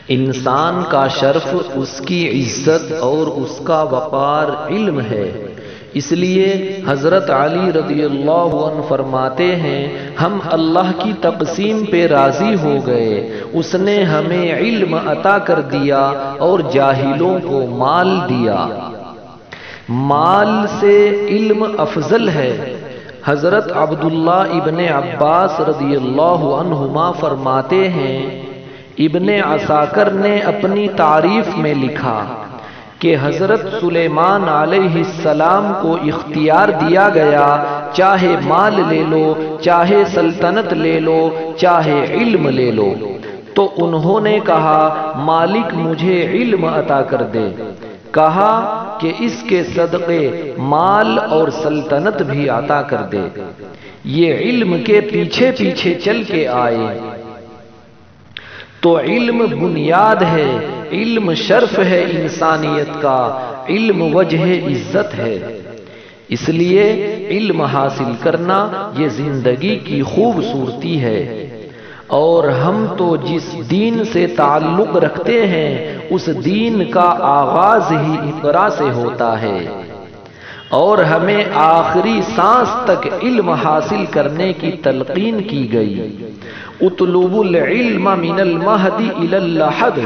انسان کا شرف، اس کی عزت اور اس کا وقار علم ہے۔ اس لیے حضرت علی رضی اللہ عنہ فرماتے ہیں، ہم اللہ کی تقسیم پہ راضی ہو گئے، اس نے ہمیں علم عطا کر دیا اور جاہلوں کو مال دیا۔ مال سے علم افضل ہے۔ حضرت عبداللہ ابن عباس رضی اللہ عنہما فرماتے ہیں، ابن عساکر نے اپنی تعریف میں لکھا کہ حضرت سلیمان علیہ السلام کو اختیار دیا گیا، چاہے مال لے لو، چاہے سلطنت لے لو، چاہے علم لے لو، تو انہوں نے کہا مالک مجھے علم عطا کر دے۔ کہا کہ اس کے صدقے مال اور سلطنت بھی عطا کر دے۔ یہ علم کے پیچھے پیچھے چل کے آئے۔ تو علم بنیاد ہے، علم شرف ہے انسانیت کا، علم وجہ عزت ہے۔ اس لیے علم حاصل کرنا یہ زندگی کی خوبصورتی ہے۔ اور ہم تو جس دین سے تعلق رکھتے ہیں اس دین کا آغاز ہی اقرا سے ہوتا ہے، اور ہمیں آخری سانس تک علم حاصل کرنے کی تلقین کی گئی۔ اطلبوا العلم من المہد الی اللحد،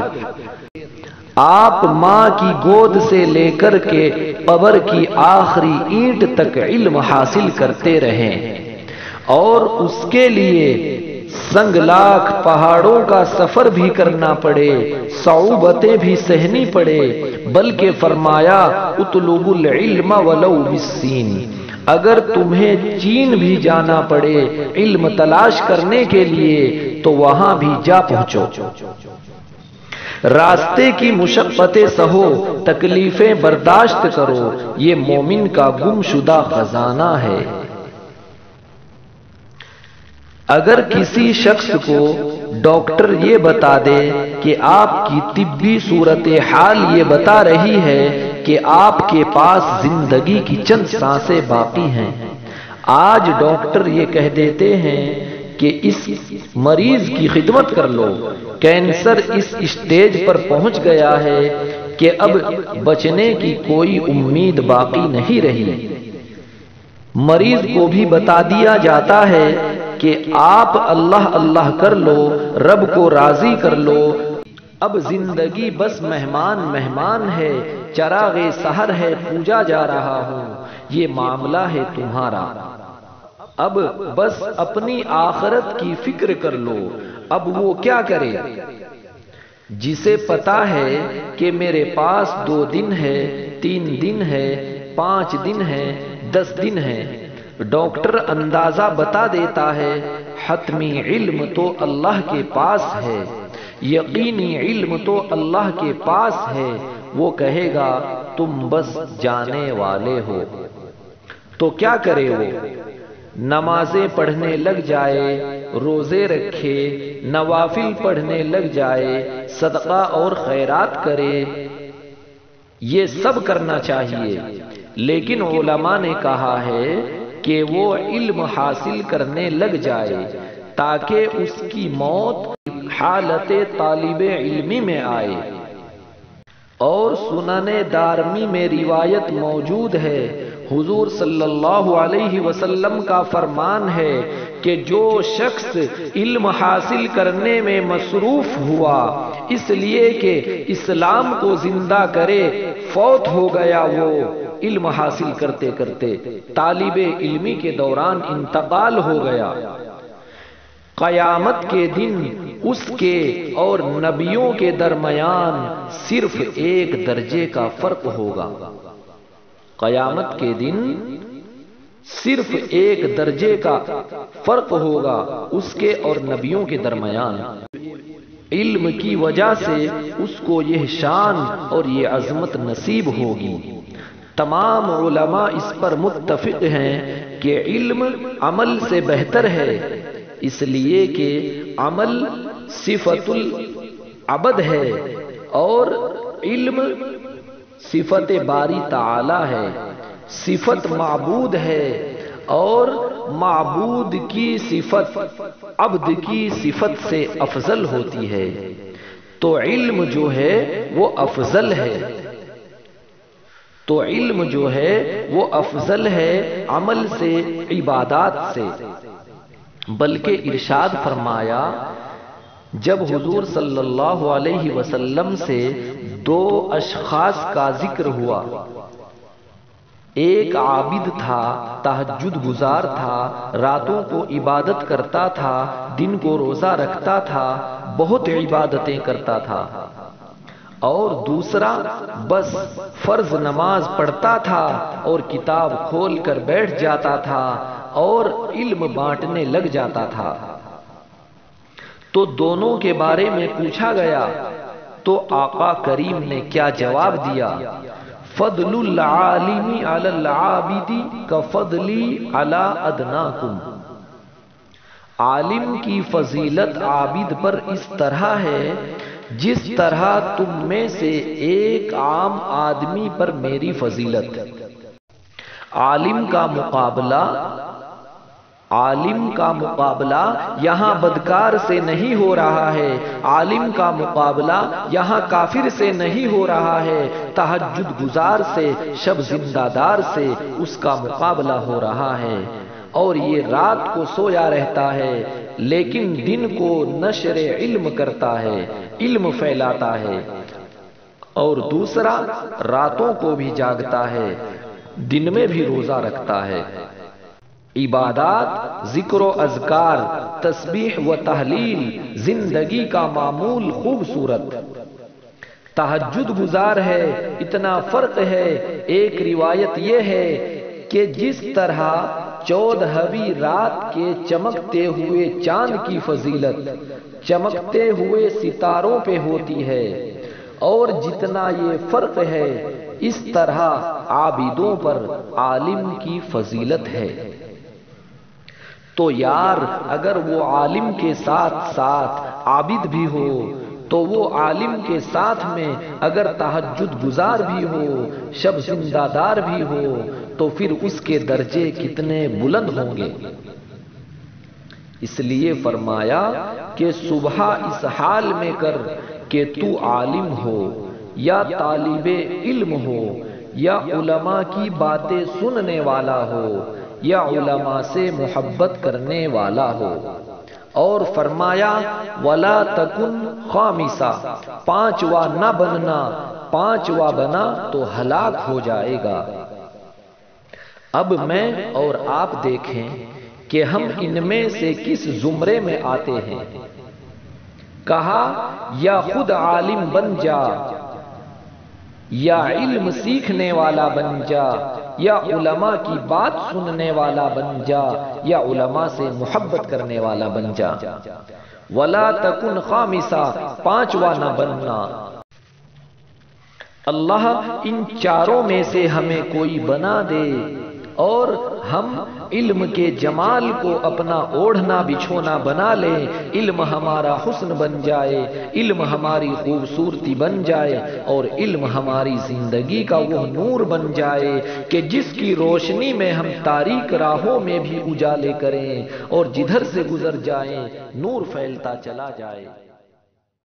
آپ ماں کی گود سے لے کر کے قبر کی آخری اینٹ تک علم حاصل کرتے رہیں، اور اس کے لیے سنگ لاکھ پہاڑوں کا سفر بھی کرنا پڑے، صعوبتیں بھی سہنی پڑے، بلکہ فرمایا اطلبوا العلم ولو بالسین، اگر تمہیں چین بھی جانا پڑے علم تلاش کرنے کے لیے تو وہاں بھی جا پہنچو۔ راستے کی مشقتیں سہو، تکلیفیں برداشت کرو، یہ مومن کا گم شدہ خزانہ ہے۔ اگر کسی شخص کو ڈاکٹر یہ بتا دے کہ آپ کی طبی صورتحال یہ بتا رہی ہے کہ آپ کے پاس زندگی کی چند سانسیں باقی ہیں، آج ڈاکٹر یہ کہہ دیتے ہیں کہ اس مریض کی خدمت کر لو، کینسر اس اسٹیج پر پہنچ گیا ہے کہ اب بچنے کی کوئی امید باقی نہیں رہی۔ مریض کو بھی بتا دیا جاتا ہے کہ آپ اللہ اللہ کر لو، رب کو راضی کر لو، اب زندگی بس مہمان مہمان ہے، چراغ سحر ہے پوجا جا رہا ہوں، یہ معاملہ ہے تمہارا، اب بس اپنی آخرت کی فکر کر لو۔ اب وہ کیا کرے جسے پتا ہے کہ میرے پاس 2 دن ہے، 3 دن ہے، 5 دن ہے، 10 دن ہے، ڈاکٹر اندازہ بتا دیتا ہے، حتمی علم تو اللہ کے پاس ہے، یقینی علم تو اللہ کے پاس ہے، وہ کہے گا تم بس جانے والے ہو۔ تو کیا کرے وہ؟ نمازیں پڑھنے لگ جائے، روزے رکھے، نوافل پڑھنے لگ جائے، صدقہ اور خیرات کرے، یہ سب کرنا چاہیے، لیکن علماء نے کہا ہے کہ وہ علم حاصل کرنے لگ جائے تاکہ اس کی موت حالت طالب علمی میں آئے۔ اور سنن دارمی میں روایت موجود ہے، حضور صلی اللہ علیہ وسلم کا فرمان ہے کہ جو شخص علم حاصل کرنے میں مصروف ہوا اس لیے کہ اسلام کو زندہ کرے، فوت ہو گیا، وہ علم حاصل کرتے کرتے طالب علمی کے دوران انتقال ہو گیا، قیامت کے دن اس کے اور نبیوں کے درمیان صرف 1 درجے کا فرق ہوگا۔ قیامت کے دن صرف 1 درجے کا فرق ہوگا اس کے اور نبیوں کے درمیان۔ علم کی وجہ سے اس کو یہ شان اور یہ عظمت نصیب ہوگی۔ تمام علماء اس پر متفق ہیں کہ علم عمل سے بہتر ہے، اس لیے کہ عمل صفت العبد ہے اور علم صفت باری تعالی ہے، صفت معبود ہے، اور معبود کی صفت عبد کی صفت سے افضل ہوتی ہے۔ تو علم جو ہے وہ افضل ہے، تو علم جو ہے وہ افضل ہے عمل سے، عبادات سے۔ بلکہ ارشاد فرمایا جب حضور صلی اللہ علیہ وسلم سے دو اشخاص کا ذکر ہوا، ایک عابد تھا، تہجد گزار تھا، راتوں کو عبادت کرتا تھا، دن کو روزہ رکھتا تھا، بہت عبادتیں کرتا تھا، اور دوسرا بس فرض نماز پڑھتا تھا اور کتاب کھول کر بیٹھ جاتا تھا اور علم بانٹنے لگ جاتا تھا۔ تو دونوں کے بارے میں پوچھا گیا تو آقا کریم نے کیا جواب دیا؟ فضل العالم علی العابد کفضلی علی ادناکم۔ عالم کی فضیلت عابد پر اس طرح ہے جس طرح تم میں سے ایک عام آدمی پر میری فضیلت۔ عالم کا مقابلہ یہاں بدکار سے نہیں ہو رہا ہے، عالم کا مقابلہ یہاں کافر سے نہیں ہو رہا ہے، تہجد گزار سے، شب زندہ دار سے اس کا مقابلہ ہو رہا ہے، اور یہ رات کو سویا رہتا ہے لیکن دن کو نشر علم کرتا ہے، علم پھیلاتا ہے، اور دوسرا راتوں کو بھی جاگتا ہے، دن میں بھی روزہ رکھتا ہے۔ عبادات، ذکر و اذکار، تسبیح و تحلیل زندگی کا معمول خوبصورت۔ تہجد گزار ہے، اتنا فرق ہے۔ ایک روایت یہ ہے کہ جس طرح 14ویں رات کے چمکتے ہوئے چاند کی فضیلت چمکتے ہوئے ستاروں پہ ہوتی ہے، اور جتنا یہ فرق ہے اس طرح عابدوں پر عالم کی فضیلت ہے۔ تو یار اگر وہ عالم کے ساتھ ساتھ عابد بھی ہو، تو وہ عالم کے ساتھ میں اگر تہجد گزار بھی ہو، شب زندہ دار بھی ہو، تو پھر اس کے درجے کتنے بلند ہوں گے۔ اس لیے فرمایا کہ صبح اس حال میں کر کہ تو عالم ہو یا طالب علم ہو یا علماء کی باتیں سننے والا ہو یا علماء سے محبت کرنے والا ہو۔ اور فرمایا وَلَا تَكُنْ خَامِسًا، پانچواں نہ بننا، پانچواں بنا تو ہلاک ہو جائے گا۔ اب میں اور آپ دیکھیں کہ ہم ان میں سے کس زمرے میں آتے ہیں۔ کہا یا خود عالم بن جا، یا علم سیکھنے والا بن جا، یا علماء کی بات سننے والا بن جا، یا علماء سے محبت کرنے والا بن جا۔ وَلَا تَكُنْ خَامِسًا، پانچواں نہ بننا۔ اللہ ان چاروں میں سے ہمیں کوئی بنا دے اور ہم علم کے جمال کو اپنا اوڑھنا بچھونا بنا لیں، علم ہمارا حسن بن جائے، علم ہماری خوبصورتی بن جائے، اور علم ہماری زندگی کا وہ نور بن جائے کہ جس کی روشنی میں ہم تاریک راہوں میں بھی اجالے کریں اور جدھر سے گزر جائیں نور پھیلتا چلا جائے۔